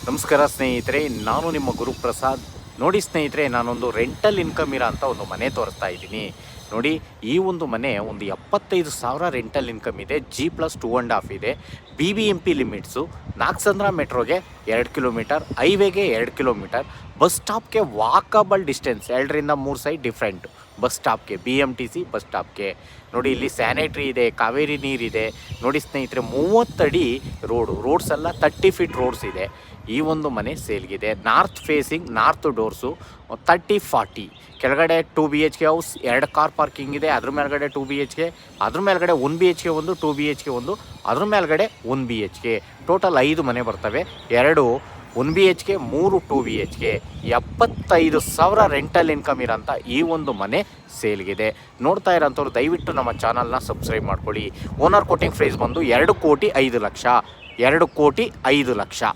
ನಮಸ್ಕಾರ ಸ್ನೇಹಿತರೆ, ನಾನು ನಿಮ್ಮ ಗುರುಪ್ರಸಾದ್. ನೋಡಿ ಸ್ನೇಹಿತರೆ, ನಾನೊಂದು ರೆಂಟಲ್ ಇನ್ಕಮ್ ಇರೋ ಅಂತ ಒಂದು ಮನೆ ತೋರಿಸ್ತಾ ಇದ್ದೀನಿ. ನೋಡಿ, ಈ ಒಂದು ಮನೆ ಒಂದು 75,000 ರೆಂಟಲ್ ಇನ್ಕಮ್ ಇದೆ. G+2.5 ಇದೆ. BBMP limits. ನಾಗಸಂದ್ರ ಮೆಟ್ರೋಗೆ 2 ಕಿಲೋಮೀಟರ್, ಹೈವೇಗೆ 2 ಕಿಲೋಮೀಟರ್, ಬಸ್ ಸ್ಟಾಪ್ಗೆ ವಾಕಬಲ್ ಡಿಸ್ಟೆನ್ಸ್ 2ರಿಂದ 3 ಸೈಡ್ ಡಿಫ್ರೆಂಟ್. ಬಸ್ ಸ್ಟಾಪ್ಗೆ BMTC ಬಸ್ ಸ್ಟಾಪ್ಗೆ ನೋಡಿ, ಇಲ್ಲಿ ಸ್ಯಾನಿಟ್ರಿ ಇದೆ, ಕಾವೇರಿ ನೀರಿದೆ. ನೋಡಿ ಸ್ನೇಹಿತರೆ, 30 ಅಡಿ ರೋಡ್ಸ್ ಎಲ್ಲ 30 ಫೀಟ್ ರೋಡ್ಸ್ ಇದೆ. ಈ ಒಂದು ಮನೆ ಸೇಲ್ಗಿದೆ. North facing, north doors, 30-40. ಕೆಳಗಡೆ 2 BHK ಹೌಸ್, 2 ಕಾರ್ ಪಾರ್ಕಿಂಗ್ ಇದೆ. ಅದ್ರ ಮೇಲ್ಗಡೆ 2 BHK, ಅದ್ರ ಮೇಲ್ಗಡೆ 1 BHK ಒಂದು, 2 BHK ಒಂದು, ಅದ್ರ ಮೇಲ್ಗಡೆ 1 BHK. ಟೋಟಲ್ 5 ಮನೆ ಬರ್ತವೆ. 2 1 BHK, 3 2 BHK. 75,000 ರೆಂಟಲ್ ಇನ್ಕಮ್ ಇರೋಂಥ ಈ ಒಂದು ಮನೆ ಸೇಲ್ಗಿದೆ. ನೋಡ್ತಾ ಇರೋಂಥವ್ರು ದಯವಿಟ್ಟು ನಮ್ಮ ಚಾನಲ್ನ ಸಬ್ಸ್ಕ್ರೈಬ್ ಮಾಡ್ಕೊಳ್ಳಿ. ಓನರ್ ಕೋಟಿಂಗ್ ಪ್ರೈಸ್ ಬಂದು 2,05,00,000. 2,05,00,000.